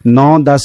9-10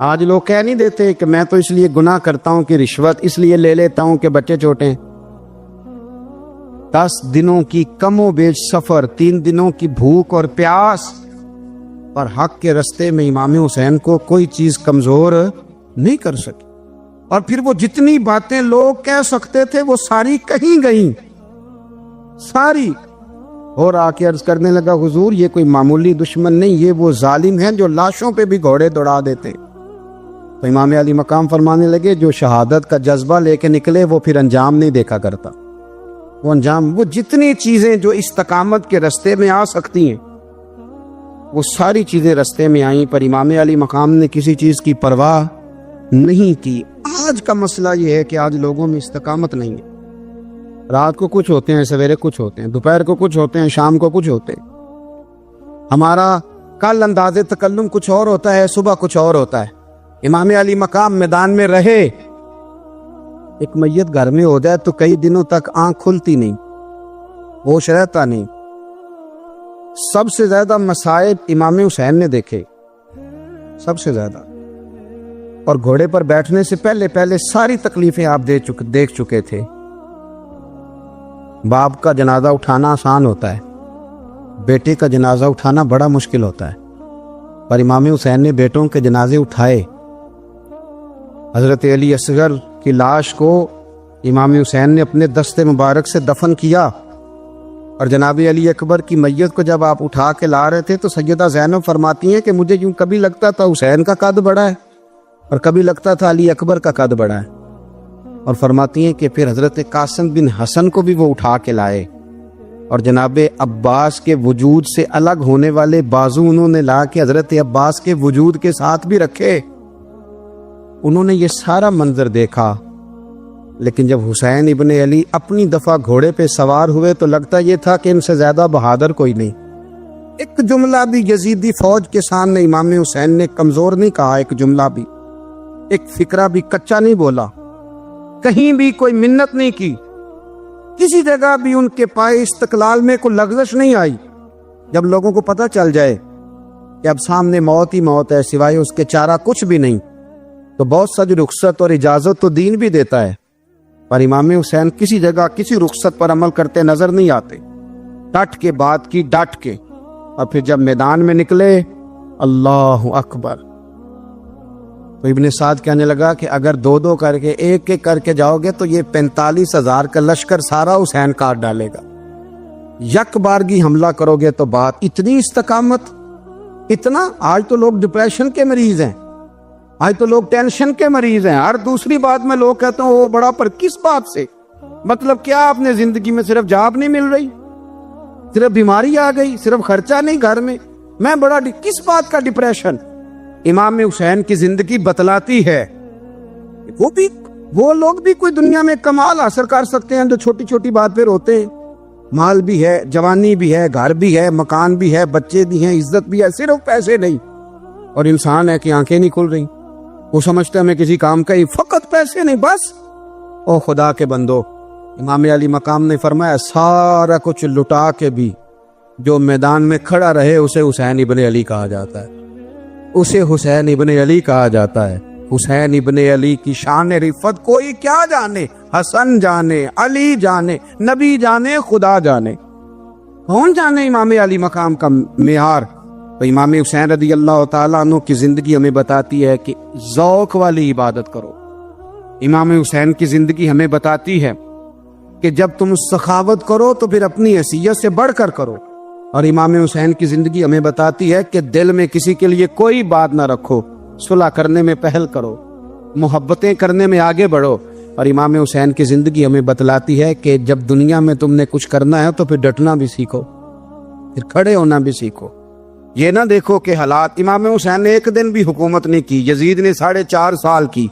آج لوگ کہہ نہیں دیتے کہ میں تو اس لیے گناہ کرتا ہوں کہ رشوت اس لیے لے لیتا ہوں کہ بچے چھوٹے ہیں۔ 10 دنوں کی کم و بیش سفر، 3 دنوں کی بھوک اور پیاس، پر حق کے رستے میں امام حسین کو کوئی چیز کمزور نہیں کر سکی۔ اور پھر وہ جتنی باتیں لوگ کہہ سکتے تھے وہ ساری کہیں گئیں، ساری۔ اور آ کے عرض کرنے لگا حضور یہ کوئی معمولی دشمن نہیں، یہ وہ ظالم ہیں جو لاشوں پہ بھی گھوڑے دوڑا دیتے۔ تو امام علی مقام فرمانے لگے جو شہادت کا جذبہ لے کے نکلے وہ پھر انجام نہیں دیکھا کرتا۔ وہ انجام، وہ جتنی چیزیں جو استقامت کے رستے میں آ سکتی ہیں وہ ساری چیزیں رستے میں آئیں، پر امام علی مقام نے کسی چیز کی پرواہ نہیں کی۔ آج کا مسئلہ یہ ہے کہ آج لوگوں میں استقامت نہیں ہے۔ رات کو کچھ ہوتے ہیں، سویرے کچھ ہوتے ہیں، دوپہر کو کچھ ہوتے ہیں، شام کو کچھ ہوتے ہیں۔ ہمارا کل انداز تکلم کچھ اور ہوتا ہے، صبح کچھ اور ہوتا ہے۔ امام علی مقام میدان میں رہے، ایک میت گھر میں ہو جائے تو کئی دنوں تک آنکھ کھلتی نہیں، ہوش رہتا نہیں۔ سب سے زیادہ مصائب امام حسین نے دیکھے، سب سے زیادہ، اور گھوڑے پر بیٹھنے سے پہلے ساری تکلیفیں آپ دیکھ چکے تھے۔ باپ کا جنازہ اٹھانا آسان ہوتا ہے، بیٹے کا جنازہ اٹھانا بڑا مشکل ہوتا ہے، پر امام حسین نے بیٹوں کے جنازے اٹھائے۔ حضرت علی اصغر کی لاش کو امام حسین نے اپنے دست مبارک سے دفن کیا، اور جناب علی اکبر کی میت کو جب آپ اٹھا کے لا رہے تھے تو سیدہ زینب فرماتی ہیں کہ مجھے یوں کبھی لگتا تھا حسین کا قد بڑا ہے اور کبھی لگتا تھا علی اکبر کا قد بڑا ہے، اور فرماتی ہیں کہ پھر حضرت قاسم بن حسن کو بھی وہ اٹھا کے لائے، اور جناب عباس کے وجود سے الگ ہونے والے بازو انہوں نے لا کے حضرت عباس کے وجود کے ساتھ بھی رکھے۔ انہوں نے یہ سارا منظر دیکھا، لیکن جب حسین ابن علی اپنی دفعہ گھوڑے پہ سوار ہوئے تو لگتا یہ تھا کہ ان سے زیادہ بہادر کوئی نہیں۔ ایک جملہ بھی یزیدی فوج کے سامنے امام حسین نے کمزور نہیں کہا، ایک جملہ بھی، ایک فکرہ بھی کچا نہیں بولا، کہیں بھی کوئی منت نہیں کی، کسی جگہ بھی ان کے پائے استقلال میں کوئی لغزش نہیں آئی۔ جب لوگوں کو پتہ چل جائے کہ اب سامنے موت ہی موت ہے، سوائے اس کے چارہ کچھ بھی نہیں، تو بہت ساری رخصت اور اجازت تو دین بھی دیتا ہے، پر امام حسین کسی جگہ کسی رخصت پر عمل کرتے نظر نہیں آتے۔ ڈٹ کے بات کی، ڈٹ کے، اور پھر جب میدان میں نکلے، اللہ اکبر، تو ابن سعد کہنے لگا کہ اگر 2 کر کے ایک کر کے جاؤ گے تو یہ 45,000 کا لشکر سارا حسین کاٹ ڈالے گا۔ یک بارگی حملہ کرو گے تو بات، اتنی استقامت، اتنا۔ آج تو لوگ ڈپریشن کے مریض ہیں، آج تو لوگ ٹینشن کے مریض ہیں، ہر دوسری بات میں لوگ کہتے ہیں وہ بڑا، پر کس بات سے؟ مطلب کیا آپ نے زندگی میں صرف جاب نہیں مل رہی، صرف بیماری آ گئی، صرف خرچہ نہیں گھر میں بڑا، کس بات کا ڈپریشن؟ امام حسین کی زندگی بتلاتی ہے وہ لوگ بھی کوئی دنیا میں کمال حاصل کر سکتے ہیں جو چھوٹی چھوٹی بات پہ روتے ہیں۔ مال بھی ہے، جوانی بھی ہے، گھر بھی ہے، مکان بھی ہے، بچے بھی ہیں، عزت بھی ہے، صرف پیسے نہیں۔ اور انسان ہے کہ آنکھیں نہیں کھل رہی، وہ سمجھتا ہے میں کسی کام کا ہی، فقط پیسے نہیں بس۔ او خدا کے بندو، امام علی مقام نے فرمایا سارا کچھ لٹا کے بھی جو میدان میں کھڑا رہے اسے حسین ابن علی کہا جاتا ہے، اسے حسین ابن علی کہا جاتا ہے۔ حسین ابن علی کی شان رفت کوئی کیا جانے، حسن جانے، علی جانے، نبی جانے، خدا جانے، کون جانے امام علی مقام کا معیار۔ تو امام حسین رضی اللہ تعالیٰ عنہ کی زندگی ہمیں بتاتی ہے کہ ذوق والی عبادت کرو۔ امام حسین کی زندگی ہمیں بتاتی ہے کہ جب تم سخاوت کرو تو پھر اپنی حیثیت سے بڑھ کر کرو، اور امام حسین کی زندگی ہمیں بتاتی ہے کہ دل میں کسی کے لیے کوئی بات نہ رکھو، صلح کرنے میں پہل کرو، محبتیں کرنے میں آگے بڑھو۔ اور امام حسین کی زندگی ہمیں بتلاتی ہے کہ جب دنیا میں تم نے کچھ کرنا ہے تو پھر ڈٹنا بھی سیکھو، پھر کھڑے ہونا بھی سیکھو۔ یہ نہ دیکھو کہ حالات، امام حسین نے ایک دن بھی حکومت نہیں کی، یزید نے 4.5 سال کی،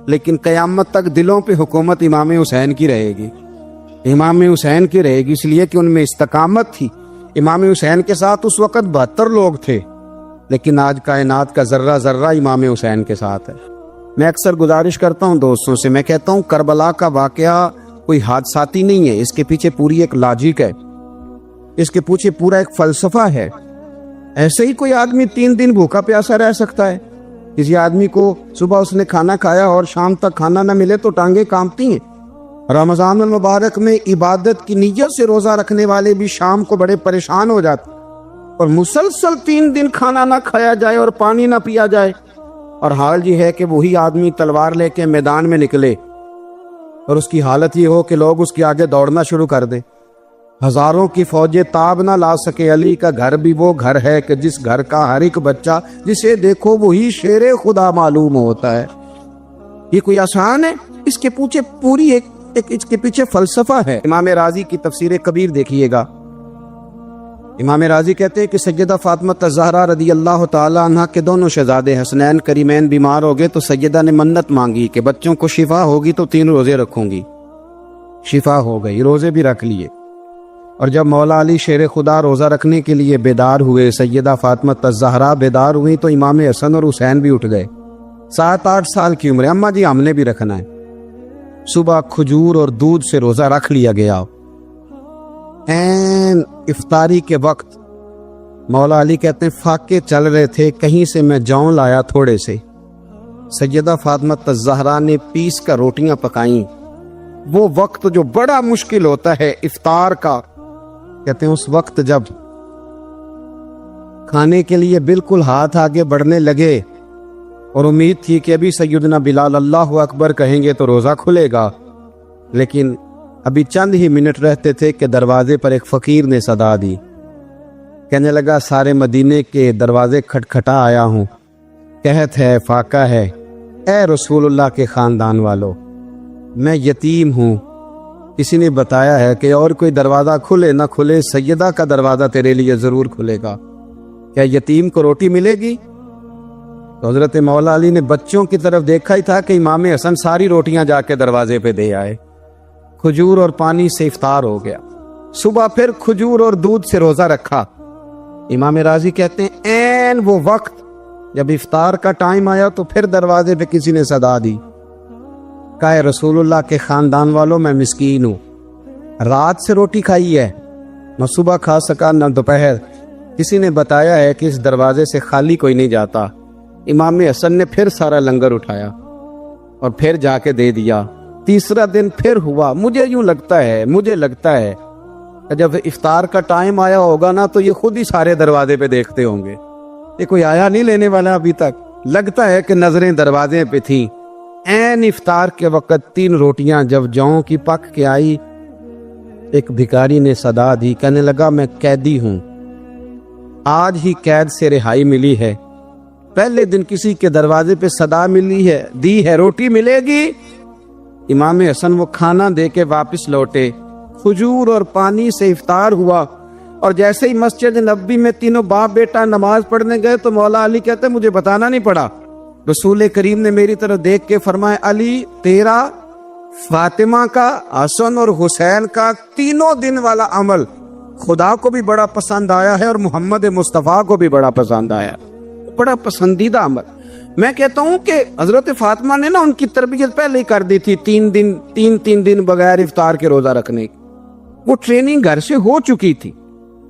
لیکن قیامت تک دلوں پہ حکومت امام حسین کی رہے گی، امام حسین کی رہے گی، اس لیے کہ ان میں استقامت تھی۔ امام حسین کے ساتھ اس وقت 72 لوگ تھے، لیکن آج کائنات کا ذرہ ذرہ امام حسین کے ساتھ ہے۔ میں اکثر گزارش کرتا ہوں دوستوں سے، میں کہتا ہوں کربلا کا واقعہ کوئی حادثاتی نہیں ہے، اس کے پیچھے پوری ایک لاجک ہے، اس کے پیچھے پورا ایک فلسفہ ہے۔ ایسے ہی کوئی آدمی 3 دن بھوکا پیاسا رہ سکتا ہے، کسی آدمی کو صبح اس نے کھانا کھایا اور شام تک کھانا نہ ملے تو ٹانگیں کانپتی ہیں۔ رمضان المبارک میں عبادت کی نیت سے روزہ رکھنے والے بھی شام کو بڑے پریشان ہو جاتے، اور مسلسل 3 دن کھانا نہ کھایا جائے اور پانی نہ پیا جائے، اور حال یہ ہے کہ وہی آدمی تلوار لے کے میدان میں نکلے اور اس کی حالت یہ ہو کہ لوگ اس کے آگے دوڑنا شروع کر دیں۔ ہزاروں کی فوجیں تاب نہ لا سکے۔ علی کا گھر بھی وہ گھر ہے کہ جس گھر کا ہر ایک بچہ جسے دیکھو وہی شیر خدا معلوم ہوتا ہے۔ یہ کوئی آسان ہے؟ اس کے پیچھے پوری اس کے پیچھے فلسفہ ہے۔ امام راضی کی تفسیر کبیر دیکھیے گا۔ امام راضی کہتے ہیں کہ سیدہ فاطمہ الزہرا رضی اللہ تعالی عنہ کے دونوں شہزادے حسنین کریمین بیمار ہو گئے تو سیدہ نے منت مانگی کہ بچوں کو شفا ہوگی تو 3 روزے رکھوں گی۔ شفا ہو گئی، روزے بھی رکھ لیے۔ اور جب مولا علی شیر خدا روزہ رکھنے کے لیے بیدار ہوئے، سیدہ فاطمہ الزہرا بیدار ہوئی تو امام حسن اور حسین بھی اٹھ گئے۔ 7-8 سال کی عمر، اماں جی ہم نے بھی رکھنا ہے۔ صبح کھجور اور دودھ سے روزہ رکھ لیا گیا۔ این افطاری کے وقت مولا علی کہتے ہیں فاقے چل رہے تھے، کہیں سے میں جون لایا تھوڑے سے۔ سیدہ فاطمہ الزہرا نے پیس کر روٹیاں پکائیں۔ وہ وقت جو بڑا مشکل ہوتا ہے افطار کا، کہتے ہیں اس وقت جب کھانے کے لیے بالکل ہاتھ آگے بڑھنے لگے اور امید تھی کہ ابھی سیدنا بلال اللہ اکبر کہیں گے تو روزہ کھلے گا، لیکن ابھی چند ہی منٹ رہتے تھے کہ دروازے پر ایک فقیر نے صدا دی۔ کہنے لگا سارے مدینے کے دروازے کھٹکھٹا آیا ہوں، قحط ہے، فاقہ ہے، اے رسول اللہ کے خاندان والو، میں یتیم ہوں، کسی نے بتایا ہے کہ اور کوئی دروازہ کھلے نہ کھلے سیدہ کا دروازہ تیرے لیے ضرور کھلے گا، کیا یتیم کو روٹی ملے گی؟ تو حضرت مولا علی نے بچوں کی طرف دیکھا ہی تھا کہ امام حسن ساری روٹیاں جا کے دروازے پہ دے آئے۔ کھجور اور پانی سے افطار ہو گیا۔ صبح پھر کھجور اور دودھ سے روزہ رکھا۔ امام راضی کہتے ہیں این وہ وقت جب افطار کا ٹائم آیا تو پھر دروازے پہ کسی نے صدا دی، کہا اے رسول اللہ کے خاندان والوں میں مسکین ہوں، رات سے روٹی کھائی ہے، نہ صبح کھا سکا نہ دوپہر، کسی نے بتایا ہے کہ اس دروازے سے خالی کوئی نہیں جاتا۔ امام حسن نے پھر سارا لنگر اٹھایا اور پھر جا کے دے دیا۔ تیسرا دن پھر ہوا۔ مجھے لگتا ہے کہ جب افطار کا ٹائم آیا ہوگا نا تو یہ خود ہی سارے دروازے پہ دیکھتے ہوں گے، یہ کوئی آیا نہیں لینے والا ابھی تک۔ لگتا ہے کہ نظریں دروازے پہ تھیں۔ این افطار کے وقت 3 روٹیاں جب جوں کی پک کے آئی، ایک بھکاری نے صدا دی، کہنے لگا میں قیدی ہوں، آج ہی قید سے رہائی ملی ہے، پہلے دن کسی کے دروازے پہ صدا دی ہے روٹی ملے گی۔ امام حسن وہ کھانا دے کے واپس لوٹے، کھجور اور پانی سے افطار ہوا، اور جیسے ہی مسجد نبوی میں تینوں باپ بیٹا نماز پڑھنے گئے تو مولا علی کہتے مجھے بتانا نہیں پڑا، رسول کریم نے میری طرف دیکھ کے فرمایا علی تیرا، فاطمہ کا، حسن اور حسین کا 3 دن والا عمل خدا کو بھی بڑا پسند آیا ہے اور محمد مصطفیٰ کو بھی بڑا پسند آیا، بڑا پسندیدہ عمل۔ میں کہتا ہوں کہ حضرت فاطمہ نے نا ان کی تربیت پہلے ہی کر دی تھی، 3 دن بغیر افطار کے روزہ رکھنے کی، وہ ٹریننگ گھر سے ہو چکی تھی۔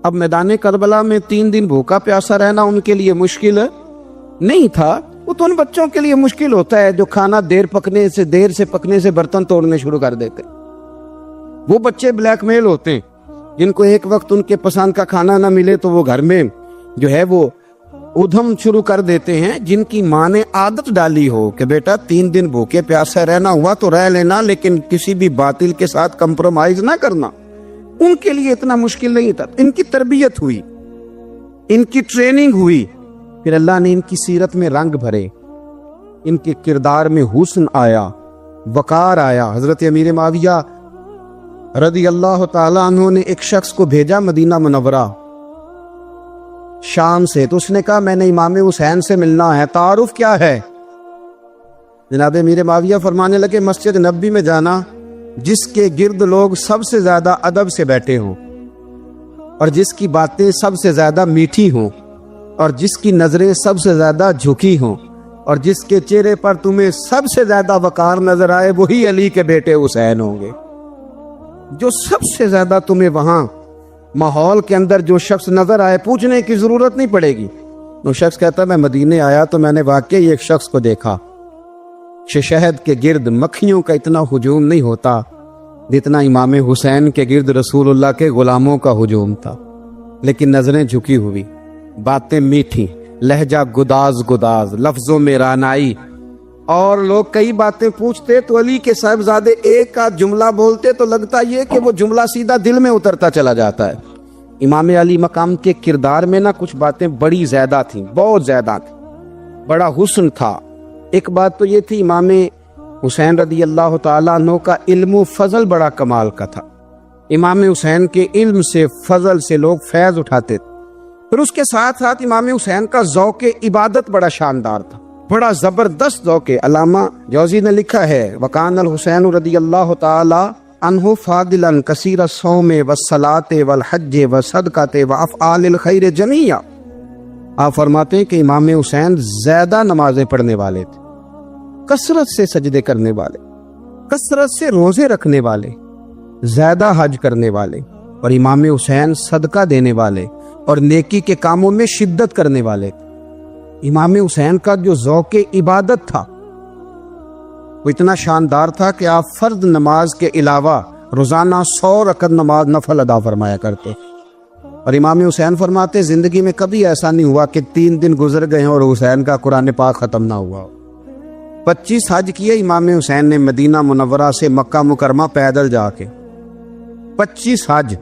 اب میدان کربلا میں 3 دن بھوکا پیاسا رہنا ان کے لیے مشکل نہیں تھا، وہ تو ان بچوں کے لیے مشکل ہوتا ہے جو کھانا دیر سے پکنے سے برتن توڑنے شروع کر دیتے۔ وہ بچے بلیک میل ہوتے ہیں جن کو ایک وقت ان کے پسند کا کھانا نہ ملے تو وہ گھر میں جو ہے وہ ادھم شروع کر دیتے ہیں، جن کی ماں نے عادت ڈالی ہو کہ بیٹا 3 دن بھوکے پیاسے رہنا ہوا تو رہ لینا، لیکن کسی بھی باطل کے ساتھ کمپرومائز نہ کرنا، ان کے لیے اتنا مشکل نہیں تھا۔ ان کی تربیت ہوئی، ان کی ٹریننگ ہوئی، پھر اللہ نے ان کی سیرت میں رنگ بھرے، ان کے کردار میں حسن آیا، وقار آیا۔ حضرت امیر معاویہ رضی اللہ تعالی عنہ نے ایک شخص کو بھیجا مدینہ منورہ شام سے، تو اس نے کہا میں نے امام حسین سے ملنا ہے، تعارف کیا ہے؟ جناب امیر معاویہ فرمانے لگے مسجد نبوی میں جانا جس کے گرد لوگ سب سے زیادہ ادب سے بیٹھے ہوں، اور جس کی باتیں سب سے زیادہ میٹھی ہوں، اور جس کی نظریں سب سے زیادہ جھکی ہوں، اور جس کے چہرے پر تمہیں سب سے زیادہ وقار نظر آئے، وہی علی کے بیٹے حسین ہوں گے۔ جو سب سے زیادہ تمہیں وہاں ماحول کے اندر جو شخص نظر آئے، پوچھنے کی ضرورت نہیں پڑے گی، وہ شخص کہتا ہے میں مدینے آیا تو میں نے واقعی ایک شخص کو دیکھا، شہد کے گرد مکھیوں کا اتنا ہجوم نہیں ہوتا جتنا امام حسین کے گرد رسول اللہ کے غلاموں کا ہجوم تھا، لیکن نظریں جھکی ہوئی، باتیں میٹھی، لہجہ گداز گداز، لفظوں میں رانائی، اور لوگ کئی باتیں پوچھتے تو علی کے صاحبزادے ایک کا جملہ بولتے تو لگتا یہ کہ وہ جملہ سیدھا دل میں اترتا چلا جاتا ہے۔ امام علی مقام کے کردار میں نا کچھ باتیں بڑی زیادہ تھیں، بہت زیادہ تھیں، بڑا حسن تھا۔ ایک بات تو یہ تھی، امام حسین رضی اللہ تعالیٰ عنہ کا علم و فضل بڑا کمال کا تھا۔ امام حسین کے علم سے، فضل سے لوگ فیض اٹھاتے تھے۔ پھر اس کے ساتھ ساتھ امام حسین کا ذوق عبادت بڑا شاندار تھا، بڑا زبردست ذوق۔ علامہ جوزی نے لکھا ہے وکان الحسین رضی اللہ تعالی عنہ فاضلا کثیر الصوم والصلاۃ والحج والصدقۃ وافعال الخیر جمیعا۔ آپ فرماتے ہیں کہ امام حسین زیادہ نمازیں پڑھنے والے تھے، کثرت سے سجدے کرنے والے، کثرت سے روزے رکھنے والے، زیادہ حج کرنے والے، اور امام حسین صدقہ دینے والے اور نیکی کے کاموں میں شدت کرنے والے تھے۔ امام حسین کا جو ذوق عبادت تھا وہ اتنا شاندار تھا کہ آپ فرض نماز کے علاوہ روزانہ 100 رکعت نماز نفل ادا فرمایا کرتے، اور امام حسین فرماتے زندگی میں کبھی ایسا نہیں ہوا کہ 3 دن گزر گئے اور حسین کا قرآن پاک ختم نہ ہوا۔ 25 حج کیے امام حسین نے مدینہ منورہ سے مکہ مکرمہ پیدل جا کے، 25 حج۔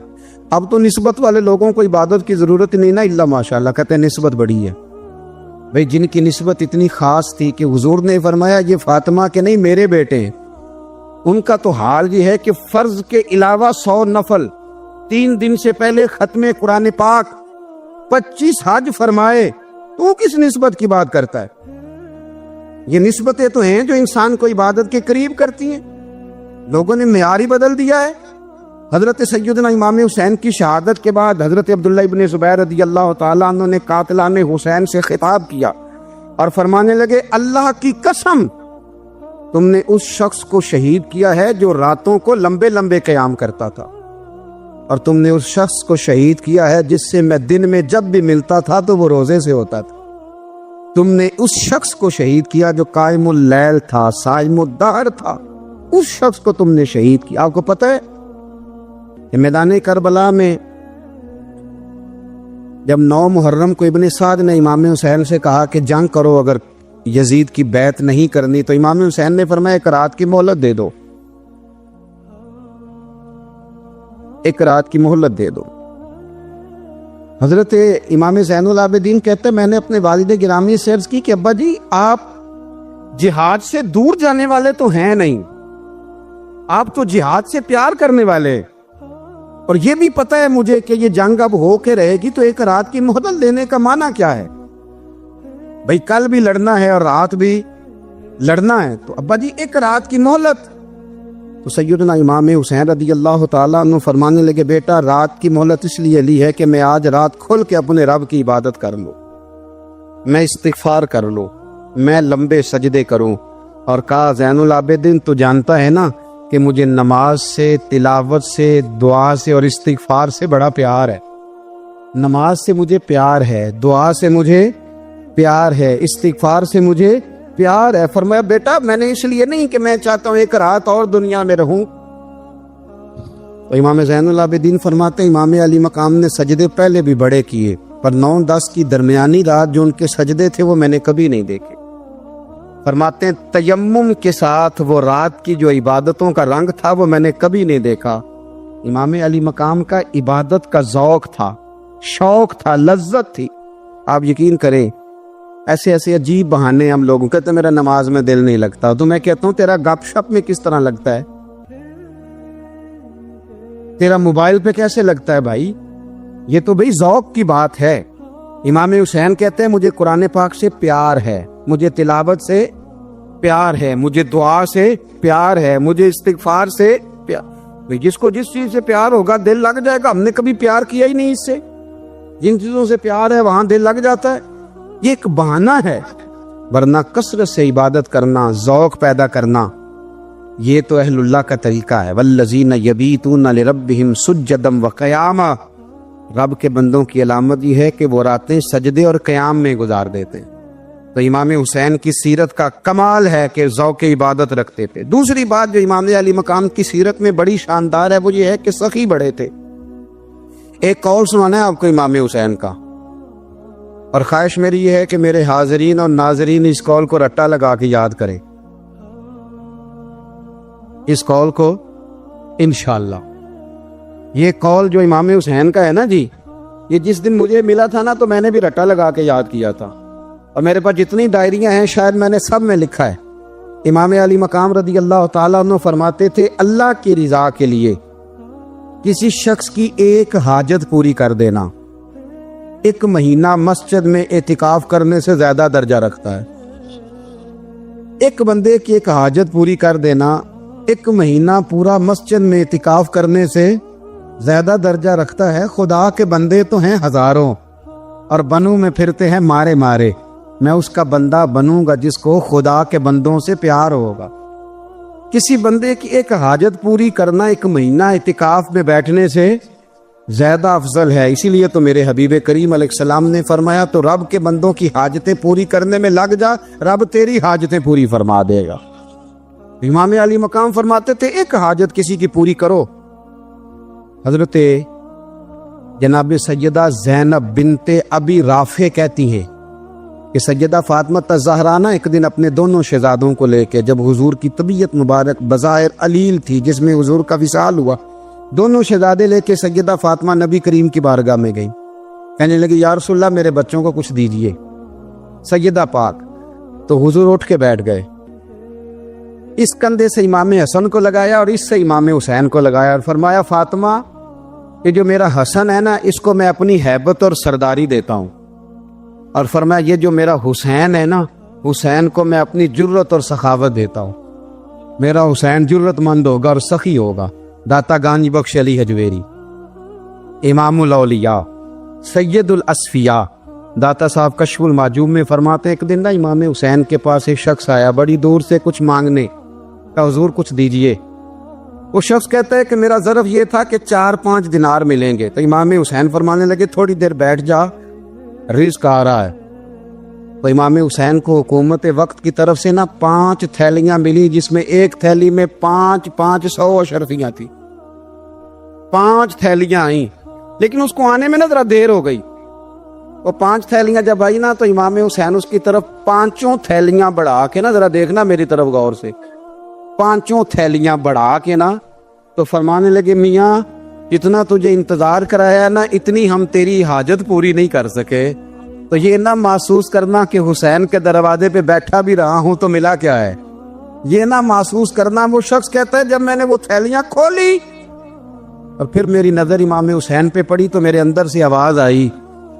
اب تو نسبت والے لوگوں کو عبادت کی ضرورت نہیں نا، اللہ ماشاءاللہ کہتے ہیں نسبت بڑی ہے بھئی، جن کی نسبت اتنی خاص تھی کہ حضور نے فرمایا یہ فاطمہ کے نہیں میرے بیٹے ہیں، ان کا تو حال یہ ہے کہ فرض کے علاوہ 100 نفل، 3 دن سے پہلے ختم قرآن پاک، 25 حج فرمائے، تو کس نسبت کی بات کرتا ہے؟ یہ نسبتیں تو ہیں جو انسان کو عبادت کے قریب کرتی ہیں۔ لوگوں نے معیار ہی بدل دیا ہے۔ حضرت سیدنا امام حسین کی شہادت کے بعد حضرت عبداللہ ابن زبیر رضی اللہ تعالیٰ عنہ نے قاتلان حسین سے خطاب کیا اور فرمانے لگے اللہ کی قسم تم نے اس شخص کو شہید کیا ہے جو راتوں کو لمبے لمبے قیام کرتا تھا، اور تم نے اس شخص کو شہید کیا ہے جس سے میں دن میں جب بھی ملتا تھا تو وہ روزے سے ہوتا تھا۔ تم نے اس شخص کو شہید کیا جو قائم اللیل تھا، صائم الدہر تھا، اس شخص کو تم نے شہید کیا۔ آپ کو پتہ ہے کہ میدان کربلا میں جب 9 محرم کو ابن سعد نے امام حسین سے کہا کہ جنگ کرو، اگر یزید کی بیعت نہیں کرنی تو امام حسین نے فرمایا 1 رات کی مہلت دے دو، 1 رات کی مہلت دے دو۔ حضرت امام زین العابدین کہتے ہیں میں نے اپنے والد گرامی سے عرض کی کہ ابا جی آپ جہاد سے دور جانے والے تو ہیں نہیں، آپ تو جہاد سے پیار کرنے والے، اور یہ بھی پتہ ہے مجھے کہ یہ جنگ اب ہو کے رہے گی، تو 1 رات کی مہلت دینے کا معنی کیا ہے؟ بھئی کل بھی لڑنا ہے اور رات بھی لڑنا ہے، تو ابا جی 1 رات کی مہلت۔ تو سیدنا امام حسین رضی اللہ تعالیٰ عنہ فرمانے لگے بیٹا رات کی مہلت اس لیے لی ہے کہ میں آج رات کھل کے اپنے رب کی عبادت کر لوں، میں استغفار کر لوں، میں لمبے سجدے کروں۔ اور کہا زین العابدین تو جانتا ہے نا کہ مجھے نماز سے، تلاوت سے، دعا سے اور استغفار سے بڑا پیار ہے۔ نماز سے مجھے پیار ہے، دعا سے مجھے پیار ہے، استغفار سے مجھے پیار ہے۔ فرمایا بیٹا میں نے اس لیے نہیں کہ میں چاہتا ہوں 1 رات اور دنیا میں رہوں۔ تو امام زین العابدین فرماتے ہیں امام علی مقام نے سجدے پہلے بھی بڑے کیے، پر 9-10 کی درمیانی رات جو ان کے سجدے تھے وہ میں نے کبھی نہیں دیکھے۔ فرماتے ہیں تیمم کے ساتھ وہ رات کی جو عبادتوں کا رنگ تھا وہ میں نے کبھی نہیں دیکھا۔ امام علی مقام کا عبادت کا ذوق تھا، شوق تھا، لذت تھی۔ آپ یقین کریں ایسے ایسے عجیب بہانے ہم لوگوں کہتے ہیں میرا نماز میں دل نہیں لگتا، تو میں کہتا ہوں تیرا گپ شپ میں کس طرح لگتا ہے، تیرا موبائل پہ کیسے لگتا ہے بھائی؟ یہ تو بھائی ذوق کی بات ہے۔ امام حسین کہتے ہیں مجھے قرآن پاک سے پیار ہے، مجھے تلاوت سے پیار ہے، مجھے دعا سے پیار ہے، مجھے استغفار سے پیار۔ جس کو جس چیز سے پیار ہوگا دل لگ جائے گا۔ ہم نے کبھی پیار کیا ہی نہیں اس سے، جن چیزوں سے پیار ہے وہاں دل لگ جاتا ہے۔ یہ ایک بہانہ ہے، ورنہ کثرت سے عبادت کرنا، ذوق پیدا کرنا، یہ تو اہل اللہ کا طریقہ ہے۔ والذین یبیتون لربہم سجدا وقیاما، رب کے بندوں کی علامت یہ ہے کہ وہ راتیں سجدے اور قیام میں گزار دیتے ہیں. تو امام حسین کی سیرت کا کمال ہے کہ ذوق عبادت رکھتے تھے. دوسری بات جو امام علی مقام کی سیرت میں بڑی شاندار ہے وہ یہ ہے کہ سخی بڑے تھے. ایک قول سنانا ہے آپ کو امام حسین کا، اور خواہش میری یہ ہے کہ میرے حاضرین اور ناظرین اس قول کو رٹا لگا کے یاد کریں، اس قول کو انشاءاللہ. یہ قول جو امام حسین کا ہے نا جی، یہ جس دن مجھے ملا تھا نا تو میں نے بھی رٹا لگا کے یاد کیا تھا، اور میرے پاس جتنی ڈائریاں ہیں شاید میں نے سب میں لکھا ہے. امام علی مقام رضی اللہ تعالیٰ عنہ فرماتے تھے اللہ کی رضا کے لیے کسی شخص کی ایک حاجت پوری کر دینا 1 مہینہ مسجد میں اعتکاف کرنے سے زیادہ درجہ رکھتا ہے. ایک بندے کی ایک حاجت پوری کر دینا 1 مہینہ پورا مسجد میں اعتکاف کرنے سے زیادہ درجہ رکھتا ہے. خدا کے بندے تو ہیں ہزاروں اور بنوں میں پھرتے ہیں مارے مارے، میں اس کا بندہ بنوں گا جس کو خدا کے بندوں سے پیار ہوگا. کسی بندے کی ایک حاجت پوری کرنا 1 مہینہ اعتکاف میں بیٹھنے سے زیادہ افضل ہے. اسی لیے تو میرے حبیب کریم علیہ السلام نے فرمایا تو رب کے بندوں کی حاجتیں پوری کرنے میں لگ جا، رب تیری حاجتیں پوری فرما دے گا. امام علی مقام فرماتے تھے ایک حاجت کسی کی پوری کرو. حضرت جناب سیدہ زینب بنت ابی رافع کہتی ہیں کہ سیدہ فاطمہ الزہرا ایک دن اپنے دونوں شہزادوں کو لے کے، جب حضور کی طبیعت مبارک بظاہر علیل تھی جس میں حضور کا وصال ہوا، دونوں شہزادے لے کے سیدہ فاطمہ نبی کریم کی بارگاہ میں گئیں. کہنے لگی یا رسول اللہ میرے بچوں کو کچھ دیجئے. سیدہ پاک تو حضور اٹھ کے بیٹھ گئے، اس کندھے سے امام حسن کو لگایا اور اس سے امام حسین کو لگایا اور فرمایا فاطمہ یہ جو میرا حسن ہے نا اس کو میں اپنی ہیبت اور سرداری دیتا ہوں، اور فرمایا یہ جو میرا حسین ہے نا حسین کو میں اپنی جرت اور سخاوت دیتا ہوں. میرا حسین جرت مند ہوگا اور سخی ہوگا. داتا گانج بخش علی حجویری، امام الاولیاء، سید الاسفیاء، داتا صاحب کشف المعجوب میں فرماتے ایک دن نا امام حسین کے پاس ایک شخص آیا بڑی دور سے کچھ مانگنے کا، حضور کچھ دیجئے. وہ شخص کہتا ہے کہ میرا ظرف یہ تھا کہ 4-5 دینار ملیں گے. تو امام حسین فرمانے لگے تھوڑی دیر بیٹھ جا، رزق آ رہا ہے. تو امام حسین کو حکومت وقت کی طرف سے نا 5 تھیلیاں ملی جس میں ایک تھیلی میں 500 اشرفیاں تھی. 5 تھیلیاں آئیں لیکن اس کو آنے میں نا ذرا دیر ہو گئی. وہ 5 تھیلیاں جب آئی نا تو امام حسین اس کی طرف 5 تھیلیاں بڑھا کے نا، ذرا دیکھنا میری طرف غور سے، 5 تھیلیاں بڑھا کے نا تو فرمانے لگے میاں جتنا تجھے انتظار کرایا نا اتنی ہم تیری حاجت پوری نہیں کر سکے. تو یہ نہ محسوس کرنا کہ حسین کے دروازے پہ بیٹھا بھی رہا ہوں تو ملا کیا ہے، یہ نہ محسوس کرنا. وہ شخص کہتا ہے جب میں نے وہ تھیلیاں کھولی اور پھر میری نظر امام حسین پہ پڑی تو میرے اندر سے آواز آئی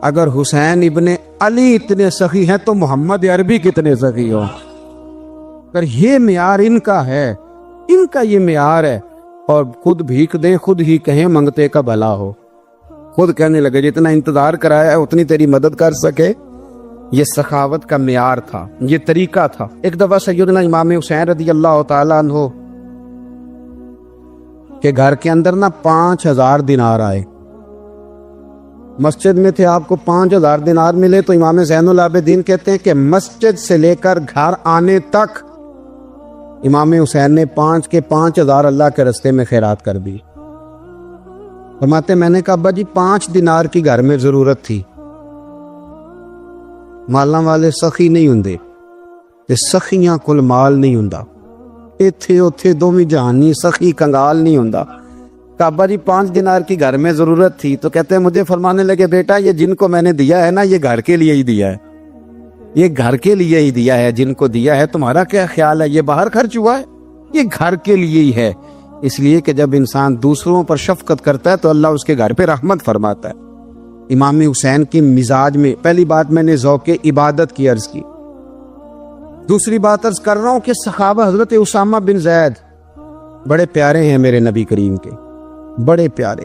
اگر حسین ابن علی اتنے سخی ہیں تو محمد عربی کتنے سخی ہو. اگر یہ معیار ان کا ہے، ان کا یہ معیار ہے، اور خود بھیک دیں خود ہی کہیں منگتے کا بھلا ہو، خود کہنے لگے جتنا انتظار کرایا ہے اتنی تیری مدد کر سکے. یہ سخاوت کا معیار تھا، یہ طریقہ تھا. ایک دفعہ سیدنا امام حسین رضی اللہ تعالیٰ عنہ کے گھر کے اندر نا 5000 دینار آئے. مسجد میں تھے، آپ کو 5000 دینار ملے تو امام زین العابدین کہتے ہیں کہ مسجد سے لے کر گھر آنے تک امام حسین نے 5000 اللہ کے رستے میں خیرات کر دی. فرماتے میں نے کہا ابا جی 5 دینار کی گھر میں ضرورت تھی، مالاں والے سخی نہیں ہوندے تے سخیاں کل مال نہیں ہوندا، ایتھے اوتھے دوویں جہانی سخی کنگال نہیں ہوندا. کہا ابا جی 5 دینار کی گھر میں ضرورت تھی. تو کہتے ہیں مجھے فرمانے لگے بیٹا یہ جن کو میں نے دیا ہے نا یہ گھر کے لیے ہی دیا ہے، یہ گھر کے لیے ہی دیا ہے. جن کو دیا ہے تمہارا کیا خیال ہے، یہ باہر خرچ ہوا ہے، یہ گھر کے لیے ہی ہے. اس لیے کہ جب انسان دوسروں پر شفقت کرتا ہے تو اللہ اس کے گھر پہ رحمت فرماتا ہے. امام حسین کی مزاج میں پہلی بات میں نے ذوق عبادت کی عرض کی. دوسری بات عرض کر رہا ہوں کہ صحابہ حضرت اسامہ بن زید بڑے پیارے ہیں میرے نبی کریم کے، بڑے پیارے.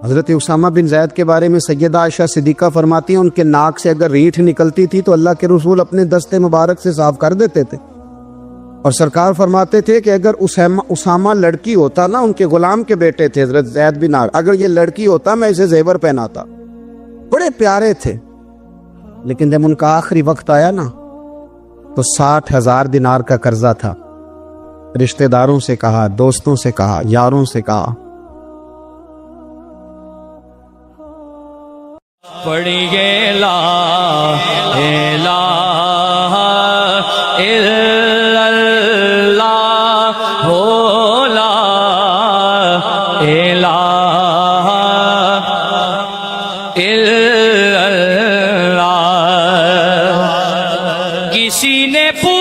حضرت اسامہ بن زید کے بارے میں سیدہ عائشہ صدیقہ فرماتی ہیں ان کے ناک سے اگر ریٹھ نکلتی تھی تو اللہ کے رسول اپنے دستے مبارک سے صاف کر دیتے تھے. اور سرکار فرماتے تھے کہ اگر اسامہ لڑکی ہوتا نا، ان کے غلام کے بیٹے تھے حضرت زید بن عامر، اگر یہ لڑکی ہوتا میں اسے زیور پہناتا. بڑے پیارے تھے. لیکن جب ان کا آخری وقت آیا نا تو 60,000 دینار کا قرضہ تھا. رشتہ داروں سے کہا، دوستوں سے کہا، یاروں سے کہا. پڑھیے لا الہ الا اللہ ہو، لا الہ الا اللہ. کسی نے پوچھا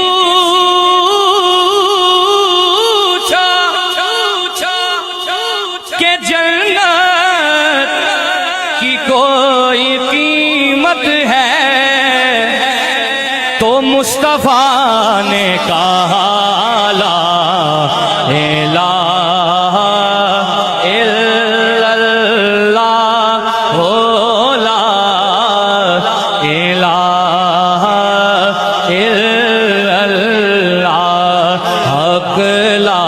کہ جنت کی کوئی قیمت ہے، تو مصطفیٰ نے کہا لا الہ الا اللہ ہو، لا الہ الا اللہ. حق لا